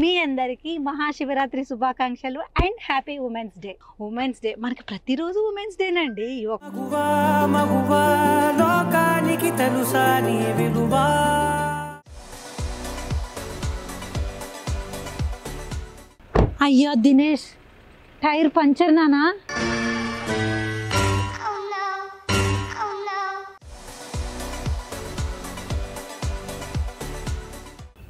మీ అందరికీ మహాశివరాత్రి శుభాకాంక్షలు and happy women's day. Women's day మనకి ప్రతిరోజు ఉమెన్స్ డేనండి. అయ్యో దినేష్, టైర్ పంచర్ నానా.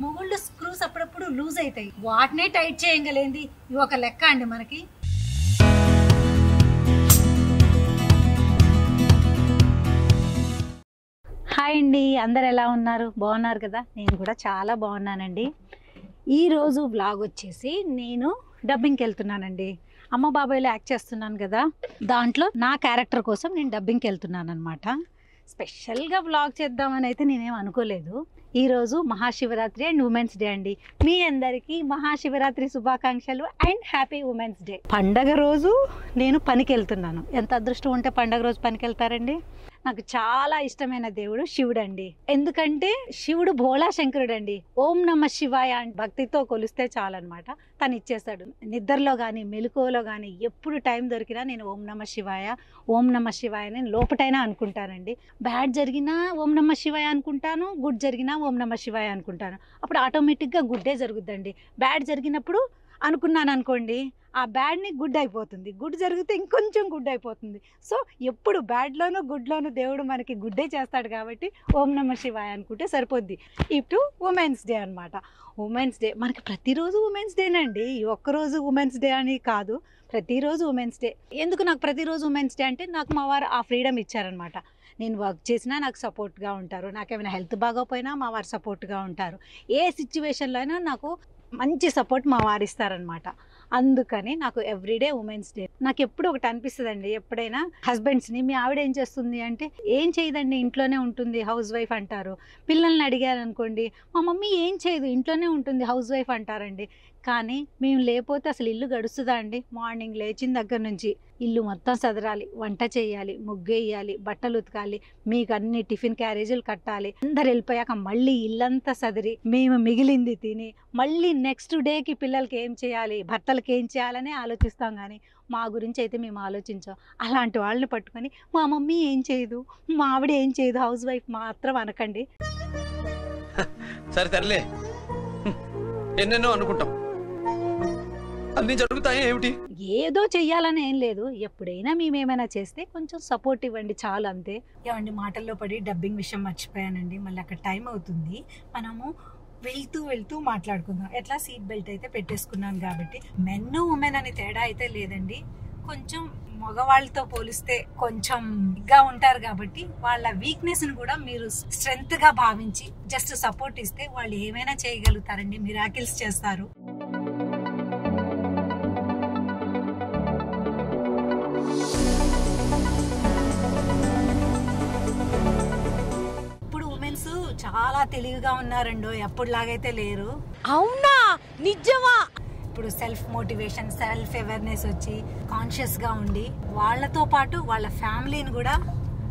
మొగుళ్ళు స్క్రూస్ అప్పుడప్పుడు లూజ్ అవుతాయి, వాటినే టైట్ చేయగలేంది ఇవి ఒక లెక్క అండి మనకి. హాయ్ అండి, అందరు ఎలా ఉన్నారు? బాగున్నారు కదా? నేను కూడా చాలా బాగున్నానండి. ఈరోజు వ్లాగ్ వచ్చేసి నేను డబ్బింగ్కి వెళ్తున్నానండి. అమ్మ బాబాయ్లో యాక్ట్ చేస్తున్నాను కదా, దాంట్లో నా క్యారెక్టర్ కోసం నేను డబ్బింగ్కి వెళ్తున్నాను అనమాట. స్పెషల్గా వ్లాగ్ చేద్దామని అయితే నేనేం అనుకోలేదు. ఈరోజు మహాశివరాత్రి అండ్ ఉమెన్స్ డే అండి. మీ అందరికీ మహాశివరాత్రి శుభాకాంక్షలు అండ్ హ్యాపీ ఉమెన్స్ డే. పండగ రోజు నేను పనికి వెళ్తున్నాను. ఎంత అదృష్టం ఉంటే పండగ రోజు పనికి వెళ్తారండి. నాకు చాలా ఇష్టమైన దేవుడు శివుడు అండి. ఎందుకంటే శివుడు భోళా శంకరుడు అండి. ఓం నమ శివాయ అంటే భక్తితో కొలిస్తే చాలన్నమాట, తను ఇచ్చేస్తాడు. నిద్రలో కానీ మెలకువలో కానీ ఎప్పుడు టైం దొరికినా నేను ఓం నమ శివాయ, ఓం నమ శివాయ నేను లోపటైనా అనుకుంటానండి. బ్యాడ్ జరిగినా ఓం నమ శివాయ అనుకుంటాను, గుడ్ జరిగినా ఓం నమ శివాయ అనుకుంటాను. అప్పుడు ఆటోమేటిక్గా గుడ్డే జరుగుద్దండి. బ్యాడ్ జరిగినప్పుడు అనుకున్నాను అనుకోండి, ఆ బ్యాడ్ని గుడ్ అయిపోతుంది, గుడ్ జరిగితే ఇంకొంచెం గుడ్ అయిపోతుంది. సో ఎప్పుడు బ్యాడ్లోనూ గుడ్లోనూ దేవుడు మనకి గుడ్డే చేస్తాడు కాబట్టి ఓం నమ శివాయ అనుకుంటే సరిపోద్ది. ఇటు ఉమెన్స్ డే అనమాట. ఉమెన్స్ డే మనకి ప్రతిరోజు ఉమెన్స్ డేనండి. ఒక్కరోజు ఉమెన్స్ డే అని కాదు, ప్రతిరోజు ఉమెన్స్ డే. ఎందుకు నాకు ప్రతిరోజు ఉమెన్స్ డే అంటే, నాకు మా వారు ఆ ఫ్రీడమ్ ఇచ్చారనమాట. నేను వర్క్ చేసినా నాకు సపోర్ట్గా ఉంటారు, నాకేమైనా హెల్త్ బాగోపోయినా మా వారు సపోర్ట్గా ఉంటారు. ఏ సిచ్యువేషన్లో అయినా నాకు మంచి సపోర్ట్ మా వారు ఇస్తారనమాట. అందుకని నాకు ఎవ్రీడే ఉమెన్స్ డే. నాకు ఎప్పుడు ఒకటి అనిపిస్తుందండి, ఎప్పుడైనా హస్బెండ్స్ని, మీ ఆవిడ ఏం చేస్తుంది అంటే, ఏం చేయదండి ఇంట్లోనే ఉంటుంది హౌస్ వైఫ్ అంటారు. పిల్లల్ని అడిగారు అనుకోండి, మా మమ్మీ ఏం చేయదు ఇంట్లోనే ఉంటుంది హౌస్ వైఫ్ అంటారండి. కానీ మేము లేకపోతే అసలు ఇల్లు గడుస్తుందా అండి? మార్నింగ్ లేచిన దగ్గర నుంచి ఇల్లు మొత్తం సదరాలి, వంట చేయాలి, ముగ్గేయాలి, బట్టలు ఉతకాలి, మీకు అన్ని టిఫిన్ క్యారేజీలు కట్టాలి. అందరు వెళ్ళిపోయాక మళ్ళీ ఇల్లంతా సదిరి మేము మిగిలింది తిని మళ్ళీ నెక్స్ట్ డేకి పిల్లలకి ఏం చేయాలి, భర్తలకి ఏం చేయాలని ఆలోచిస్తాం. కానీ మా గురించి అయితే మేము ఆలోచించాం. అలాంటి వాళ్ళని పట్టుకొని మా మమ్మీ ఏం చేయదు, మా ఆవిడ ఏం చేయదు హౌస్ వైఫ్ మాత్రం అనకండి. సరే తరలే, ఎన్నెన్నో అనుకుంటాం, అన్ని జరుగుతాయి ఏమిటి? ఏదో చెయ్యాలని ఏం లేదు, ఎప్పుడైనా మేమేమైనా చేస్తే కొంచెం సపోర్ట్ ఇవ్వండి చాలు, అంతే. ఏమండి, మాటల్లో పడి డబ్బింగ్ విషయం మర్చిపోయానండి. మళ్ళీ అక్కడ టైం అవుతుంది, మనము వెళ్తూ వెళ్తూ మాట్లాడుకుందాం. ఎట్లా సీట్ బెల్ట్ అయితే పెట్టేసుకున్నాను కాబట్టి మెన్ ఉమెన్ అని తేడా అయితే లేదండి. కొంచెం మగవాళ్ళతో పోలిస్తే కొంచెం గా ఉంటారు కాబట్టి వాళ్ళ వీక్నెస్ ను కూడా మీరు స్ట్రెంగ్త్ గా భావించి జస్ట్ సపోర్ట్ ఇస్తే వాళ్ళు ఏమైనా చేయగలుగుతారండి, మిరాకిల్స్ చేస్తారు. చాలా తెలివిగా ఉన్నారండో, ఎప్పుడులాగైతే లేరు. అవునా? నిజమా? ఇప్పుడు సెల్ఫ్ మోటివేషన్, సెల్ఫ్ అవేర్నెస్ వచ్చి కాన్షియస్ గా ఉండి వాళ్ళతో పాటు వాళ్ళ ఫ్యామిలీని కూడా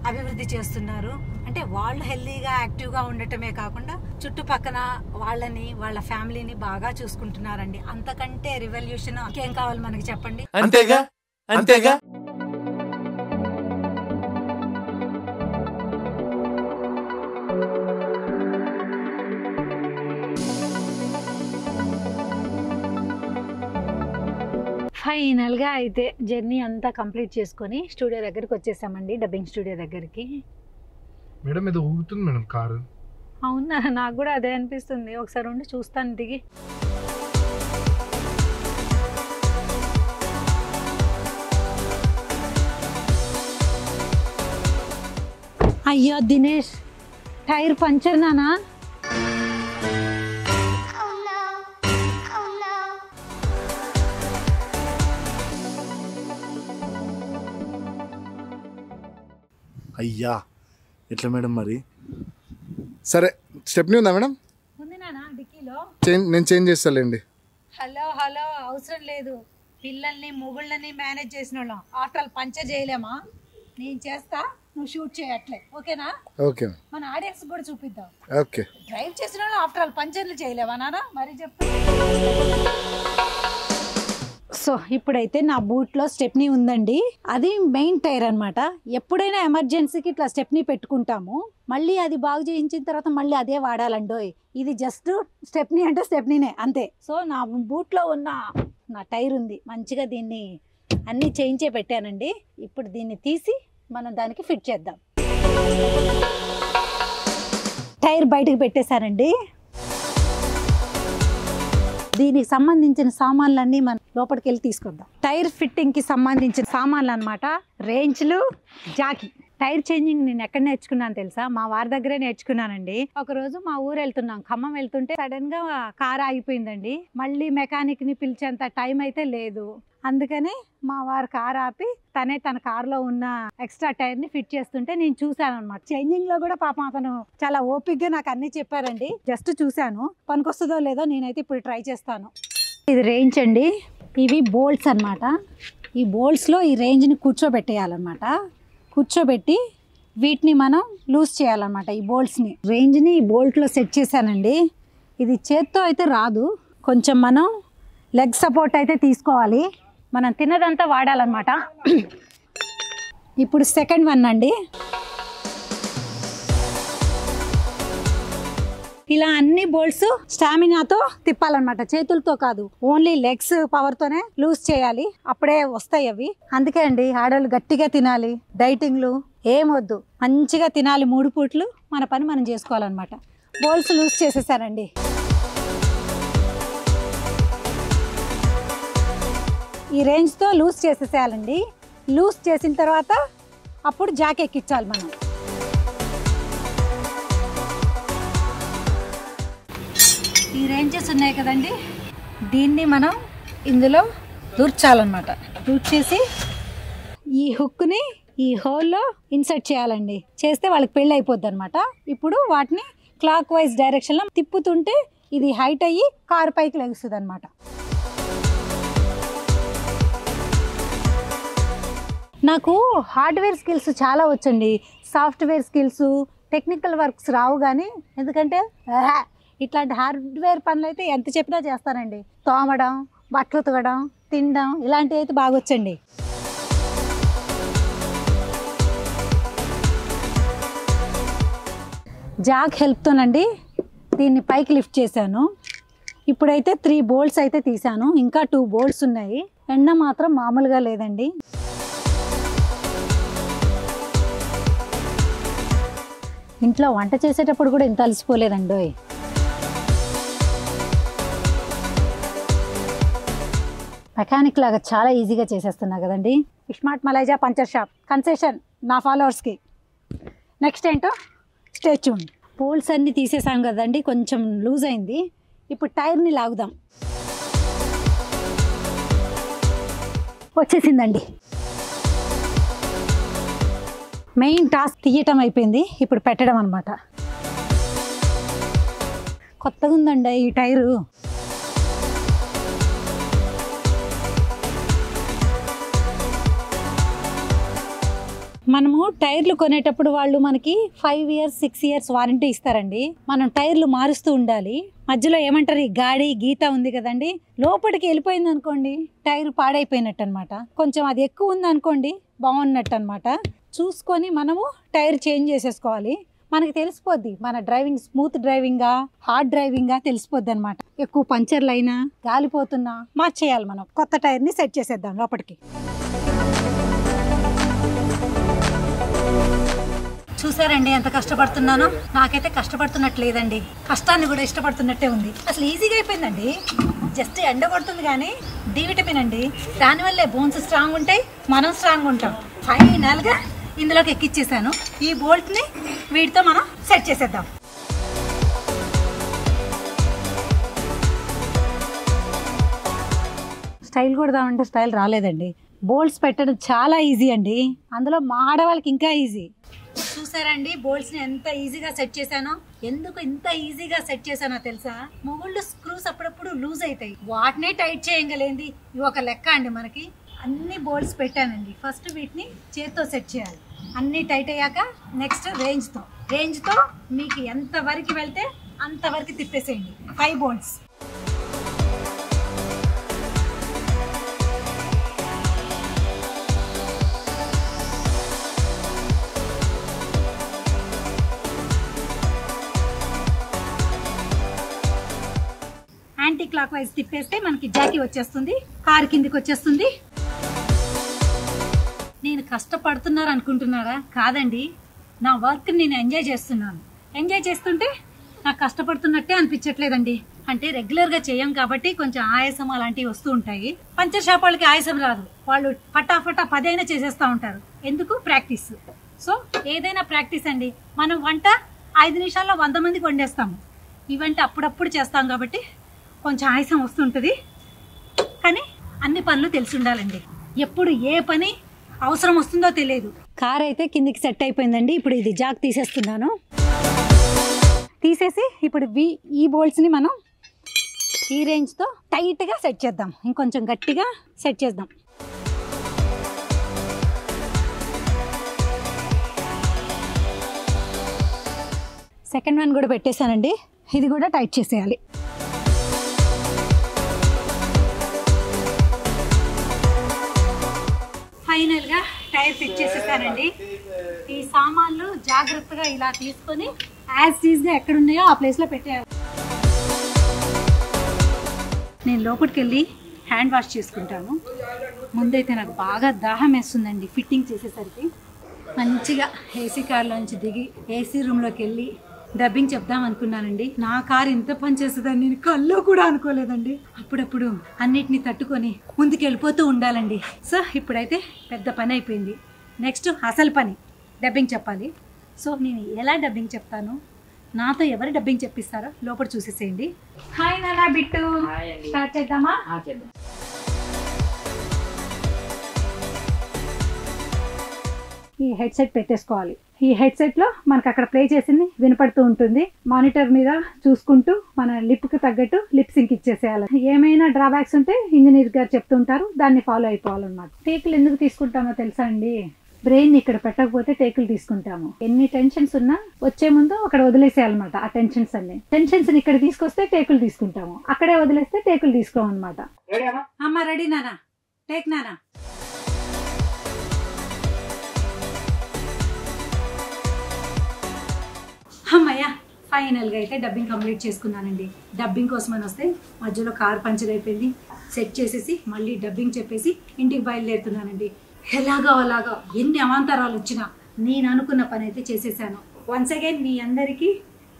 అభివృద్ధి చేస్తున్నారు. అంటే వాళ్ళు హెల్దీగా యాక్టివ్గా ఉండటమే కాకుండా చుట్టుపక్కల వాళ్ళని, వాళ్ళ ఫ్యామిలీని బాగా చూసుకుంటున్నారండి. అంతకంటే రివల్యూషన్ ఇంకేం కావాలి మనకి చెప్పండి? అంతేగా అంతేగా. ఫైనల్గా అయితే జర్నీ అంతా కంప్లీట్ చేసుకొని స్టూడియో దగ్గరికి వచ్చేసామండి, డబ్బింగ్ స్టూడియో దగ్గరికి. మేడం ఇది ఊగుతుంది మేడం కారు. అవునా? నాకు కూడా అదే అనిపిస్తుంది. ఒకసారి ఉండి చూస్తాను దిగి. అయ్యో దినేష్, టైర్ పంచర్ నానా. అయ్యా ఎట్లా మేడం మరి? సరే స్టెప్నీ ఉందా మేడం? ఉంది నానా డిక్కీలో. నేను చేంజ్ చేస్తాలేండి. హలో హలో, అవసరం లేదు. పిల్లల్ని మొగుళ్ళని మేనేజ్ చేసిన వాళ్ళం, ఆఫ్టర్ ఆల్ పంచర్ చేయలేమా? నేను చేస్తా, నువ్వు షూట్ చేయట్లే, ఓకేనా? ఓకే. మన ఆడియన్స్ కూడా చూపిద్దాం. ఓకే. డ్రైవ్ చేసిన వాళ్ళు ఆఫ్టర్ ఆల్ పంచర్లు చేయలేవా నానా? మరి చెప్పు. సో ఇప్పుడైతే నా బూట్లో స్టెప్నీ ఉందండి. అది మెయిన్ టైర్ అనమాట. ఎప్పుడైనా ఎమర్జెన్సీకి ఇట్లా స్టెప్నీ పెట్టుకుంటాము, మళ్ళీ అది బాగు చేయించిన తర్వాత మళ్ళీ అదే వాడాలండోయ్. ఇది జస్ట్ స్టెప్నీ అంటే స్టెప్నీనే అంతే. సో నా బూట్లో ఉన్న నా టైర్ ఉంది, మంచిగా దీన్ని అన్నీ చేయించే పెట్టానండి. ఇప్పుడు దీన్ని తీసి మనం దానికి ఫిట్ చేద్దాం. టైర్ బయటకు పెట్టేశానండి. దీనికి సంబంధించిన సామాన్లన్నీ మనం లోపలికి వెళ్ళి తీసుకొద్దాం. టైర్ ఫిట్టింగ్కి సంబంధించిన సామాన్లు అనమాట. రేంజ్లు, జాకీ. టైర్ చేంజింగ్ నేను ఎక్కడ నేర్చుకున్నాను తెలుసా? మా వారి దగ్గరే నేర్చుకున్నానండి. ఒకరోజు మా ఊరు వెళ్తున్నాం, ఖమ్మం వెళ్తుంటే సడన్ గా కార్ ఆగిపోయిందండి. మళ్ళీ మెకానిక్ ని పిలిచేంత టైం అయితే లేదు. అందుకని మా వారు కార్ ఆపి తన కార్లో ఉన్న ఎక్స్ట్రా టైర్ ని ఫిట్ చేస్తుంటే నేను చూసాను అనమాట. చేంజింగ్ లో కూడా పాపం అతను చాలా ఓపిక్గా నాకు అన్ని చెప్పారండి. జస్ట్ చూశాను, పనికొస్తుందో లేదో నేనైతే ఇప్పుడు ట్రై చేస్తాను. ఇది రేంజ్ అండి. ఇవి బోల్ట్స్ అనమాట. ఈ బోల్ట్స్ లో ఈ రేంజ్ ని కూర్చోబెట్టేయాలన్నమాట. కూర్చోబెట్టి వీటిని మనం లూజ్ చేయాలన్నమాట. ఈ బోల్ట్స్ని, రేంజ్ని ఈ బోల్ట్లో సెట్ చేశానండి. ఇది చేత్తో అయితే రాదు, కొంచెం మనం లెగ్ సపోర్ట్ అయితే తీసుకోవాలి. మనం తిన్నదంతా వాడాలన్నమాట. ఇప్పుడు సెకండ్ వన్ అండి. ఇలా అన్ని బోల్ట్స్ స్టామినాతో తిప్పాలన్నమాట, చేతులతో కాదు. ఓన్లీ లెగ్స్ పవర్తోనే లూజ్ చేయాలి, అప్పుడే వస్తాయి అవి. అందుకే అండి ఆడవాళ్ళు గట్టిగా తినాలి, డైటింగ్లు ఏమొద్దు, మంచిగా తినాలి. 3 పూట్లు మన పని మనం చేసుకోవాలన్నమాట. బోల్ట్స్ లూజ్ చేసేసానండి. ఈ రేంజ్తో లూజ్ చేసేసేయాలండి. లూజ్ చేసిన తర్వాత అప్పుడు జాక్ ఎక్కించాలి మనం. ఈ రేంజెస్ ఉన్నాయి కదండి, దీన్ని మనం ఇందులో దూర్చాలన్నమాట. దూర్చేసి ఈ హుక్ని ఈ హోల్లో ఇన్సర్ట్ చేయాలండి. చేస్తే వాళ్ళకి పెళ్ళి అయిపోద్ది అనమాట. ఇప్పుడు వాటిని క్లాక్ వైజ్ డైరెక్షన్లో తిప్పుతుంటే ఇది హైట్ అయ్యి కారు పైకి లెగుస్తుంది అనమాట. నాకు హార్డ్వేర్ స్కిల్స్ చాలా వచ్చండి. సాఫ్ట్వేర్ స్కిల్స్, టెక్నికల్ వర్క్స్ రావు. కానీ ఎందుకంటే ఇట్లాంటి హార్డ్వేర్ పనులు అయితే ఎంత చెప్పినా చేస్తానండి. తోమడం, బట్టలు ఉతకడం, తినడం ఇలాంటివి అయితే బాగా వచ్చండి. జాక్ హెల్ప్తోనండి దీన్ని పైకి లిఫ్ట్ చేశాను. ఇప్పుడైతే 3 బోల్ట్స్ అయితే తీసాను, ఇంకా 2 బోల్ట్స్ ఉన్నాయి. ఎండ మాత్రం మామూలుగా లేదండి. ఇంట్లో వంట చేసేటప్పుడు కూడా ఇంత అలసిపోలేదండి. మెకానిక్ లాగా చాలా ఈజీగా చేసేస్తున్నా కదండి. స్మార్ట్ మలైజా పంచర్ షాప్ కన్సెషన్ నా ఫాలోవర్స్కి. నెక్స్ట్ ఏంటో స్టే ట్యూన్డ్. పోల్స్ అన్నీ తీసేసాం కదండి, కొంచెం లూజ్ అయింది. ఇప్పుడు టైర్ని లాగుదాం. వచ్చేసిందండి. మెయిన్ టాస్క్ తీయటం అయిపోయింది, ఇప్పుడు పెట్టడం అనమాట. కొత్తగా ఉందండి ఈ టైరు. మనము టైర్లు కొనేటప్పుడు వాళ్ళు మనకి 5 years 6 years వారంటీ ఇస్తారండి. మనం టైర్లు మారుస్తూ ఉండాలి. మధ్యలో ఏమంటారు, ఈ గాడి గీత ఉంది కదండి, లోపలికి వెళ్ళిపోయింది అనుకోండి టైర్ పాడైపోయినట్టు అనమాట. కొంచెం అది ఎక్కువ ఉంది అనుకోండి బాగున్నట్టు అనమాట. చూసుకొని మనము టైర్ చేంజ్ చేసేసుకోవాలి. మనకి తెలిసిపోద్ది మన డ్రైవింగ్ స్మూత్ డ్రైవింగా హార్డ్ డ్రైవింగా తెలిసిపోద్ది అనమాట. ఎక్కువ పంచర్లు అయినా గాలిపోతున్నా మార్చేయాలి. మనం కొత్త టైర్ని సెట్ చేసేద్దాం లోపలికి. చూసారండి ఎంత కష్టపడుతున్నానో? నాకైతే కష్టపడుతున్నట్టు లేదండి, కష్టాన్ని కూడా ఇష్టపడుతున్నట్టే ఉంది. అసలు ఈజీగా అయిపోయిందండి. జస్ట్ ఎండ కొడుతుంది కానీ డి విటమిన్ అండి, దానివల్లే బోన్స్ స్ట్రాంగ్ ఉంటాయి, మనం స్ట్రాంగ్ ఉంటాం. ఫైనల్గా ఇందులోకి ఎక్కిచ్చేసాను. ఈ బోల్ట్ని వీటితో మనం సెట్ చేసేద్దాం. స్టైల్ కొడదామంటే స్టైల్ రాలేదండి. బోల్ట్స్ పెట్టడం చాలా ఈజీ అండి, అందులో మా ఆడవాళ్ళకి ఇంకా ఈజీ. చూసారండి బోల్ట్స్ని ఎంత ఈజీగా సెట్ చేశానో. ఎందుకు ఇంత ఈజీగా సెట్ చేశానో తెలుసా? మొగుళ్ళు స్క్రూస్ అప్పుడప్పుడు లూజ్ అవుతాయి, వాటినే టైట్ చేయగలేంది ఇవి ఒక లెక్క అండి. మనకి అన్ని బోల్ట్స్ పెట్టానండి. ఫస్ట్ వీటిని చేత్తో సెట్ చేయాలి. అన్నీ టైట్ అయ్యాక నెక్స్ట్ రేంజ్తో మీకు ఎంత వరకు వెళ్తే అంతవరకు తిప్పేసేయండి. 5 బోల్ట్స్. క్లాక్ వైజ్ తిప్పేస్తే మనకి జాకీ వచ్చేస్తుంది, కారు కిందికి వచ్చేస్తుంది. నేను కష్టపడుతున్నారు అనుకుంటున్నారా? కాదండి, నా వర్క్ నేను ఎంజాయ్ చేస్తున్నాను. ఎంజాయ్ చేస్తుంటే నాకు కష్టపడుతున్నట్టే అనిపించట్లేదండి. అంటే రెగ్యులర్గా చేయం కాబట్టి కొంచెం ఆయాసం అలాంటివి వస్తూ ఉంటాయి. పంచర్ షాప్ వాళ్ళకి ఆయాసం రాదు, వాళ్ళు ఫటాఫటా 10 అయినా చేసేస్తూ ఉంటారు. ఎందుకు? ప్రాక్టీస్. సో ఏదైనా ప్రాక్టీస్ అండి. మనం వంట 5 నిమిషాల్లో 100 మందికి వండేస్తాము. ఈ వంట అప్పుడప్పుడు చేస్తాం కాబట్టి కొంచెం ఆయాసం వస్తుంటుంది. కానీ అన్ని పనులు తెలిసి ఉండాలండి. ఎప్పుడు ఏ పని అవసరం వస్తుందో తెలియదు. కార్ అయితే కిందికి సెట్ అయిపోయిందండి. ఇప్పుడు ఇది జాక్ తీసేస్తున్నాను. తీసేసి ఇప్పుడు ఈ బోల్ట్స్ని మనం ఈ రేంజ్తో టైట్గా సెట్ చేద్దాం. ఇంకొంచెం గట్టిగా సెట్ చేద్దాం. సెకండ్ వన్ కూడా పెట్టేశానండి. ఇది కూడా టైట్ చేసేయాలి. ఫైనల్గా టైర్ ఫిట్ చేసేసానండి. ఈ సామాన్లు జాగ్రత్తగా ఇలా తీసుకొని యాజ్ టీజ్గా ఎక్కడున్నాయో ఆ ప్లేస్లో పెట్టేయాలి. నేను లోపలికి వెళ్ళి హ్యాండ్ వాష్ చేసుకుంటాను. ముందైతే నాకు బాగా దాహం వేస్తుందండి. ఫిట్టింగ్ చేసేసరికి మంచిగా ఏసీ కార్లోంచి దిగి ఏసీ రూమ్లోకి వెళ్ళి డబ్బింగ్ చెప్దాం అనుకున్నానండి. నా కారు ఇంత పని చేస్తుందని నేను కల్లో కూడా అనుకోలేదండి. అప్పుడప్పుడు అన్నిటినీ తట్టుకొని ముందుకు వెళ్ళిపోతూ ఉండాలండి. సో ఇప్పుడైతే పెద్ద పని అయిపోయింది. నెక్స్ట్ అసలు పని డబ్బింగ్ చెప్పాలి. సో నేను ఎలా డబ్బింగ్ చెప్తాను, నాతో ఎవరు డబ్బింగ్ చెప్పిస్తారో లోపల చూసేసేయండి. హాయ్ నానా బిట్టు, స్టార్ట్ చేద్దామా? ఈ హెడ్సెట్ పెట్టేసుకోవాలి. ఈ హెడ్సెట్లో మనకు అక్కడ ప్లే చేసింది వినపడుతూ ఉంటుంది. మానిటర్ మీద చూసుకుంటూ మన లిప్కి తగ్గట్టు లిప్ సింక్ ఇచ్చేసేయాలి. ఏమైనా డ్రాబ్యాక్స్ ఉంటే ఇంజనీర్ గారు చెప్తుంటారు, దాన్ని ఫాలో అయిపోవాలన్నమాట. టేకులు ఎందుకు తీసుకుంటామో తెలుసా అండి? బ్రెయిన్ ఇక్కడ పెట్టకపోతే టేకులు తీసుకుంటాము. ఎన్ని టెన్షన్స్ ఉన్నా వచ్చే ముందు అక్కడ వదిలేసేయాలన్నమాట. ఆ టెన్షన్స్ అన్ని ఇక్కడ తీసుకొస్తే టేకులు తీసుకుంటాము, అక్కడే వదిలేస్తే టేకులు తీసుకోమన్నమాట. అమ్మ రెడీ నానా, టేక్ నానా. అమ్మయ్య, ఫైనల్గా అయితే డబ్బింగ్ కంప్లీట్ చేసుకున్నానండి. డబ్బింగ్ కోసం అని వస్తే మధ్యలో కార్ పంచర్ అయిపోయింది. సెట్ చేసేసి మళ్ళీ డబ్బింగ్ చెప్పేసి ఇంటికి బయలుదేరుతున్నానండి. ఎలాగో అలాగా ఎన్ని అవాంతరాలు వచ్చినా నేను అనుకున్న పని అయితే చేసేసాను. వన్స్ అగైన్ మీ అందరికీ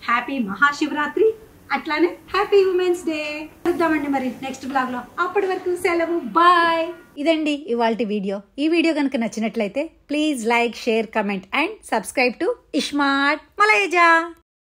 హ్యాపీ మహాశివరాత్రి, అట్లానే హ్యాపీ ఉమెన్స్ డే. చూద్దామండి మరి నెక్స్ట్ బ్లాగ్ లో. అప్పటి వరకు సెలవు, బాయ్. ఇదండి ఇవాల్టి వీడియో. ఈ వీడియో కనుక నచ్చినట్లయితే please like, share, comment and subscribe to iSmart మలైజా.